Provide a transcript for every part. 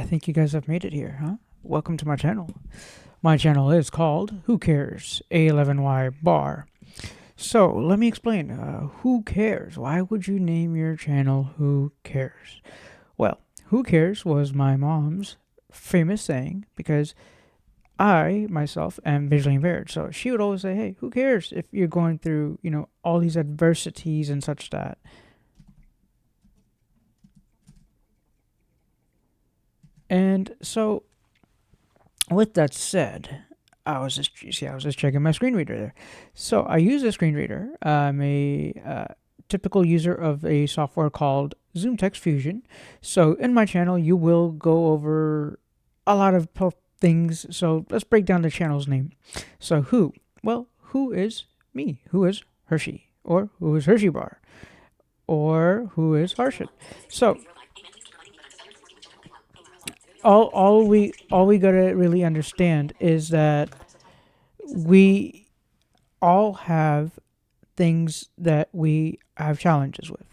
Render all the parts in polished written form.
think you guys have made it here, huh? Welcome to my channel. My channel is called Who Cares? A11y bar. So, let me explain. Who cares? Why would you name your channel Who Cares? Well, Who Cares was my mom's famous saying because I, myself, am visually impaired. So she would always say, hey, who cares if you're going through, all these adversities and such that. And so, with that said, I was just checking my screen reader there. So I use a screen reader. I'm a typical user of a software called ZoomText Fusion. So in my channel, you will go over a lot of things. So let's break down the channel's name. So who? Well, who is me? Who is Hershey? Or who is Hershey Bar? Or who is Harshit? So all we gotta really understand is that we all have things that we have challenges with.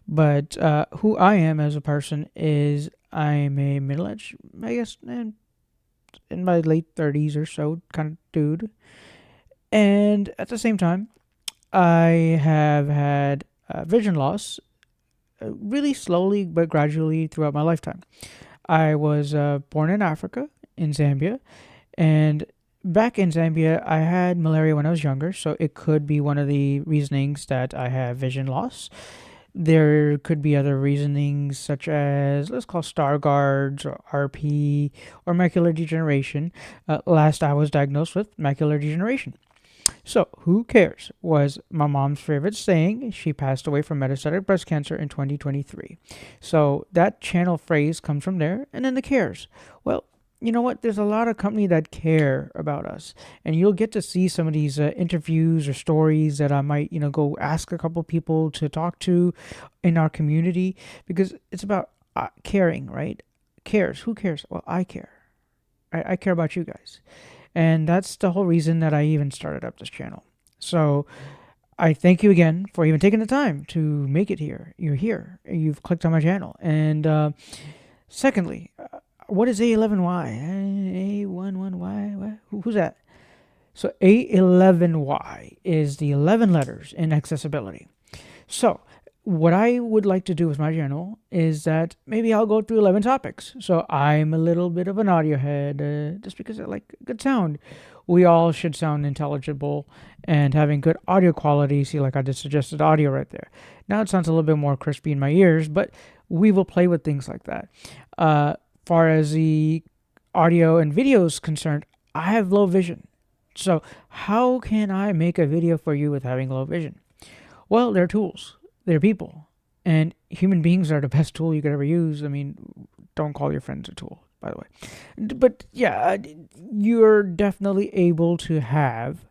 But who I am as a person is I'm a middle-aged, I guess, in my late 30s or so kind of dude. And at the same time, I have had vision loss really slowly but gradually throughout my lifetime. I was born in Africa, in Zambia, and back in Zambia, I had malaria when I was younger, so it could be one of the reasonings that I have vision loss. There could be other reasonings such as, let's call Stargard's or RP or macular degeneration. Last I was diagnosed with macular degeneration. So, who cares was my mom's favorite saying. She passed away from metastatic breast cancer in 2023. So, that channel phrase comes from there. And then the cares. Well, you know what? There's a lot of company that care about us. And you'll get to see some of these interviews or stories that I might, go ask a couple people to talk to in our community. Because it's about caring, right? Cares. Who cares? Well, I care. I care about you guys. And that's the whole reason that I even started up this channel. So I thank you again for even taking the time to make it here. You're here. You've clicked on my channel. And secondly, what is A11y? A11y? Who's that? So A11y is the 11 letters in accessibility. So what I would like to do with my channel is that maybe I'll go through 11 topics. So I'm a little bit of an audio head, just because I like good sound. We all should sound intelligible and having good audio quality. See, like I just suggested audio right there. Now it sounds a little bit more crispy in my ears, but we will play with things like that. Far as the audio and video is concerned, I have low vision. So how can I make a video for you with having low vision? Well, they're tools. They're people, and human beings are the best tool you could ever use. I mean, don't call your friends a tool, by the way. But yeah, you're definitely able to have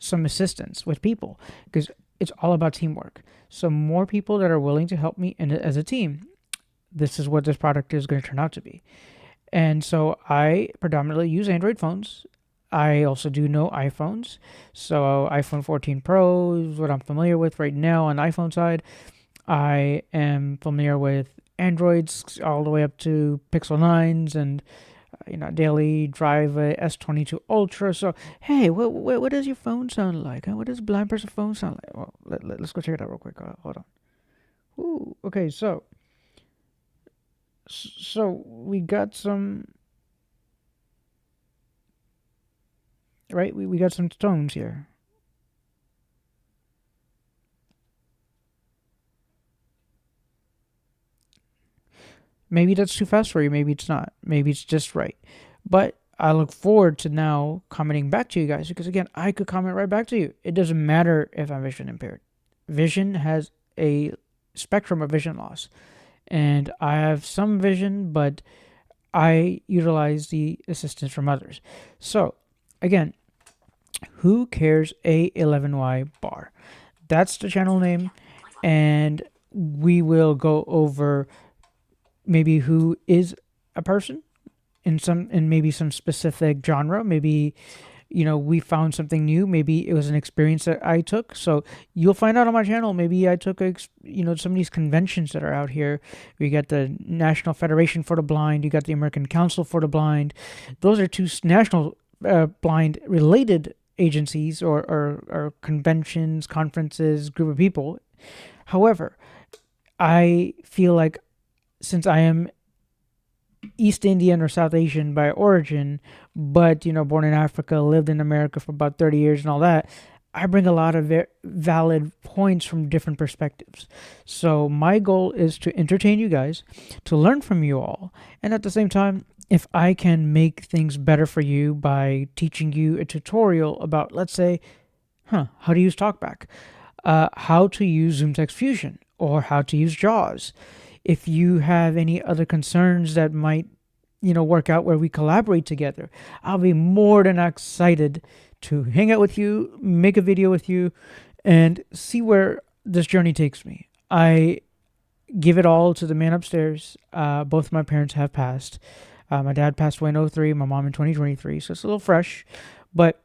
some assistance with people because it's all about teamwork. So more people that are willing to help me and as a team, this is what this product is going to turn out to be. And so I predominantly use Android phones. I also do know iPhones. So iPhone 14 Pro is what I'm familiar with right now on the iPhone side. I am familiar with Androids all the way up to Pixel 9s and daily drive a S22 Ultra. So hey, what does your phone sound like? Huh? What does a blind person phone sound like? Well, let's go check it out real quick. Hold on. Ooh, okay, so we got some. Right, we got some tones here. Maybe that's too fast for you. Maybe it's not. Maybe it's just right. But I look forward to now commenting back to you guys because, again, I could comment right back to you. It doesn't matter if I'm vision impaired. Vision has a spectrum of vision loss. And I have some vision, but I utilize the assistance from others. So, again, who cares A11y bar? That's the channel name, and we will go over maybe who is a person in maybe some specific genre, maybe we found something new. Maybe it was an experience that I took. So you'll find out on my channel. Maybe I took some of these conventions that are out here. We got the National Federation for the Blind. You got the American Council for the Blind. Those are two national blind related agencies or conventions, conferences, group of people. However, I feel like since I am East Indian or South Asian by origin, but born in Africa, lived in America for about 30 years and all that, I bring a lot of valid points from different perspectives. So my goal is to entertain you guys, to learn from you all, and at the same time, if I can make things better for you by teaching you a tutorial about, let's say, how to use TalkBack, how to use ZoomText Fusion, or how to use JAWS. If you have any other concerns that might, work out where we collaborate together, I'll be more than excited to hang out with you, make a video with you, and see where this journey takes me. I give it all to the man upstairs. Both my parents have passed. My dad passed away in 2003, my mom in 2023, so it's a little fresh, but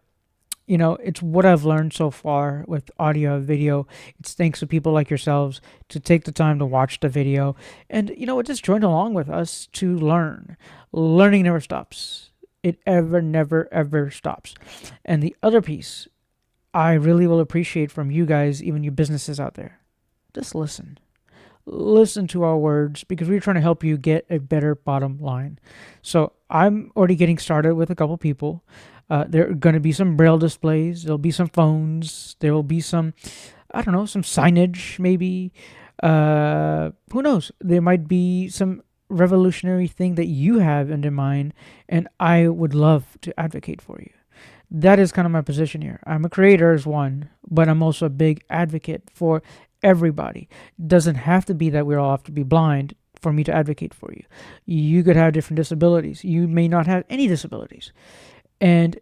it's what I've learned so far with audio, video. It's thanks to people like yourselves to take the time to watch the video and, just join along with us to learn. Learning never stops. It never, ever stops. And the other piece I really will appreciate from you guys, even you businesses out there, just listen. Listen to our words because we're trying to help you get a better bottom line. So I'm already getting started with a couple people. There are going to be some braille displays. There'll be some phones. There will be some, some signage maybe. Who knows? There might be some revolutionary thing that you have in mind, and I would love to advocate for you. That is kind of my position here. I'm a creator as one, but I'm also a big advocate for everybody. It doesn't have to be that we all have to be blind for me to advocate for you. You could have different disabilities. You may not have any disabilities. And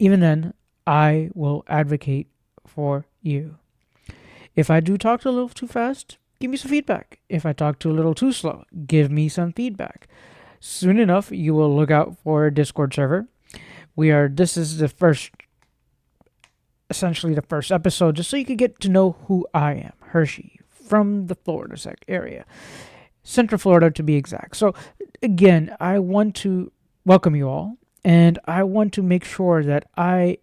even then, I will advocate for you. If I do talk a little too fast, give me some feedback. If I talk a little too slow, give me some feedback. Soon enough, you will look out for a Discord server. This is essentially the first episode, just so you can get to know who I am, Hershey, from the Florida area. Central Florida to be exact. So again, I want to welcome you all. And I want to make sure that I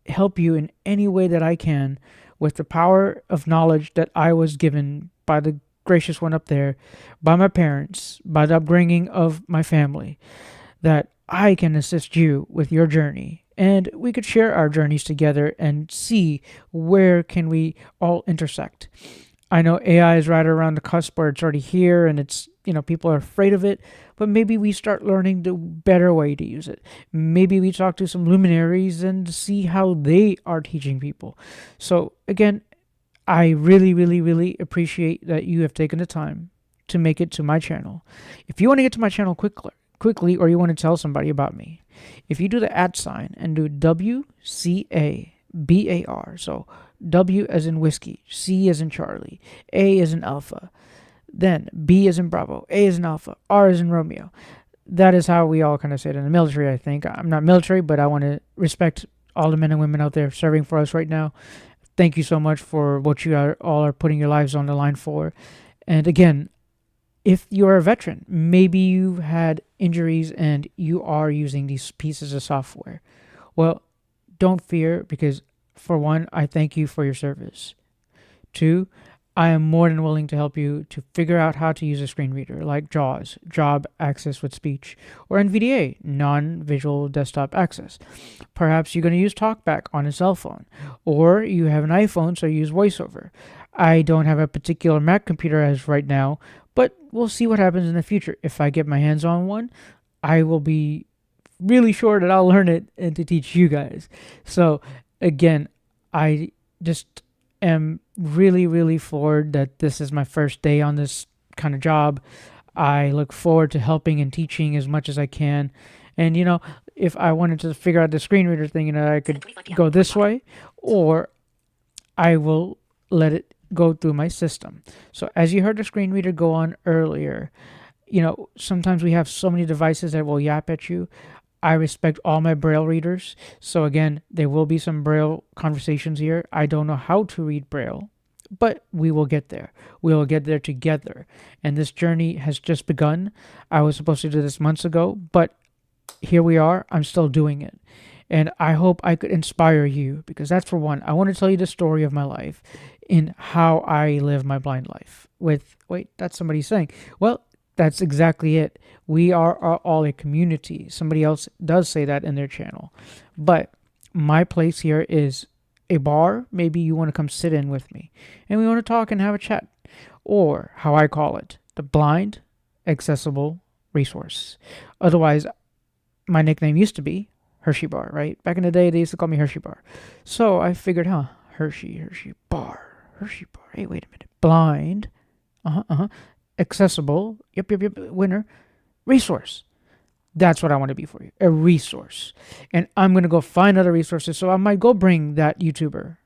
help you in any way that I can with the power of knowledge that I was given by the gracious one up there, by my parents, by the upbringing of my family, that I can assist you with your journey. And we could share our journeys together and see where can we all intersect. I know AI is right around the cusp where it's already here and it's, people are afraid of it, but maybe we start learning the better way to use it. Maybe we talk to some luminaries and see how they are teaching people. So again, I really, really, really appreciate that you have taken the time to make it to my channel. If you want to get to my channel quickly, or you want to tell somebody about me, if you do the @ and do WCABAR, so W as in whiskey, C as in Charlie, A as in Alpha, then B as in Bravo, A as in Alpha, R as in Romeo. That is how we all kind of say it in the military, I think. I'm not military, but I want to respect all the men and women out there serving for us right now. Thank you so much for what you all are putting your lives on the line for. And again, if you're a veteran, maybe you've had injuries and you are using these pieces of software. Well, don't fear, because for one, I thank you for your service. Two, I am more than willing to help you to figure out how to use a screen reader like JAWS, Job Access with Speech, or NVDA, Non-Visual Desktop Access. Perhaps you're going to use TalkBack on a cell phone, or you have an iPhone, so you use VoiceOver. I don't have a particular Mac computer as right now, but we'll see what happens in the future. If I get my hands on one, I will be really sure that I'll learn it and to teach you guys. So again, I just am really, really floored that this is my first day on this kind of job. I look forward to helping and teaching as much as I can. And, if I wanted to figure out the screen reader thing, I could go this way, or I will let it go through my system. So as you heard the screen reader go on earlier, sometimes we have so many devices that will yap at you. I respect all my Braille readers. So again, there will be some Braille conversations here. I don't know how to read Braille, but we will get there. We will get there together. And this journey has just begun. I was supposed to do this months ago, but here we are. I'm still doing it. And I hope I could inspire you, because that's for one. I want to tell you the story of my life in how I live my blind life. Wait, that's somebody saying. Well, that's exactly it. We are all a community. Somebody else does say that in their channel. But my place here is a bar. Maybe you want to come sit in with me and we want to talk and have a chat. Or how I call it, the blind accessible resource. Otherwise, my nickname used to be Hershey Bar, right? Back in the day, they used to call me Hershey Bar. So I figured, Hershey Bar, Hershey Bar. Hey, wait a minute. Blind, accessible, yep, winner, resource. That's what I want to be for you, a resource. And I'm going to go find other resources. So I might go bring that YouTuber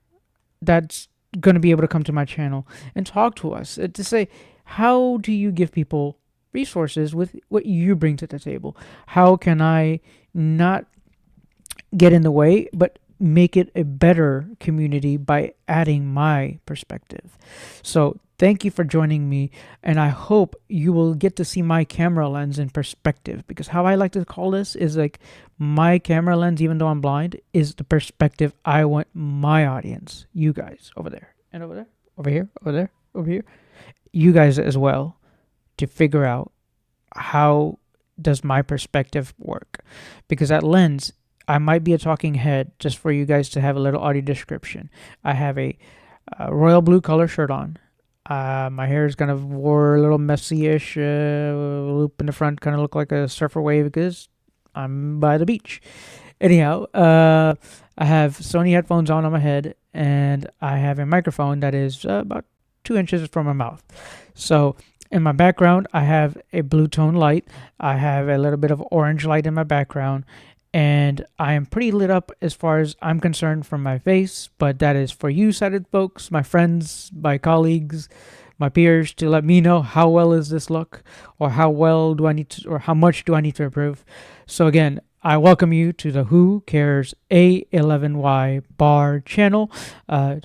that's going to be able to come to my channel and talk to us to say, how do you give people resources with what you bring to the table? How can I not get in the way, but make it a better community by adding my perspective? So thank you for joining me, and I hope you will get to see my camera lens in perspective, because how I like to call this is like my camera lens, even though I'm blind, is the perspective I want my audience, you guys over there and over there, over here, over there, over here, you guys as well, to figure out how does my perspective work. Because that lens, I might be a talking head, just for you guys to have a little audio description. I have a royal blue color shirt on. My hair is kind of a little messy-ish, loop in the front, kind of look like a surfer wave because I'm by the beach. Anyhow, I have Sony headphones on my head, and I have a microphone that is about 2 inches from my mouth. So in my background, I have a blue tone light. I have a little bit of orange light in my background, and I am pretty lit up as far as I'm concerned from my face, but that is for you sighted folks, my friends, my colleagues, my peers, to let me know how well is this look, or how well do I need to, or how much do I need to improve. So again, I welcome you to the Who Cares a11y bar channel.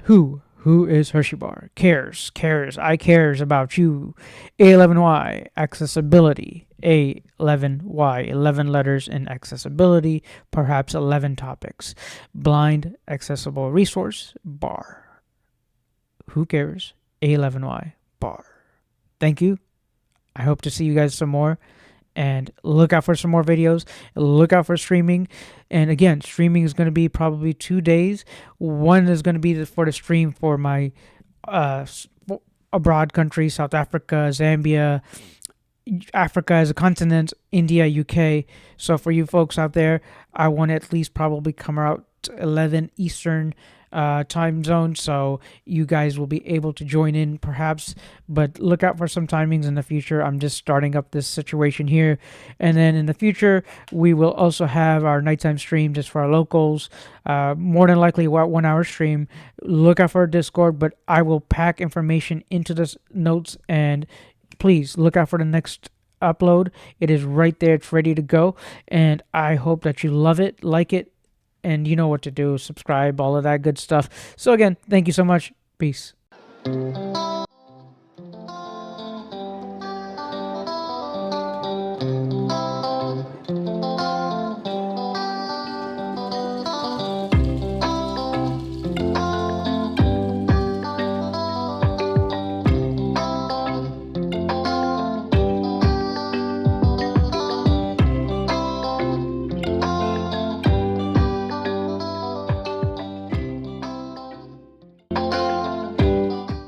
Who is Hershey Bar? Cares. I cares about you. A11y, accessibility. A11y, 11 letters in accessibility, perhaps 11 topics. Blind accessible resource, bar. Who cares? A11y, bar. Thank you. I hope to see you guys some more. And look out for some more videos. Look out for streaming. And again, streaming is going to be probably 2 days. One is going to be for the stream for my abroad countries, South Africa, Zambia, Africa as a continent, India, UK. So for you folks out there, I want to at least probably come out 11 Eastern time zone, so you guys will be able to join in perhaps, but look out for some timings in the future. I'm just starting up this situation here, and then in the future we will also have our nighttime stream just for our locals, more than likely about 1 hour stream. Look out for our Discord, but I will pack information into the notes, and please look out for the next upload. It is right there, it's ready to go, and I hope that you love it, like it, and you know what to do. Subscribe, all of that good stuff. So again, thank you so much. Peace.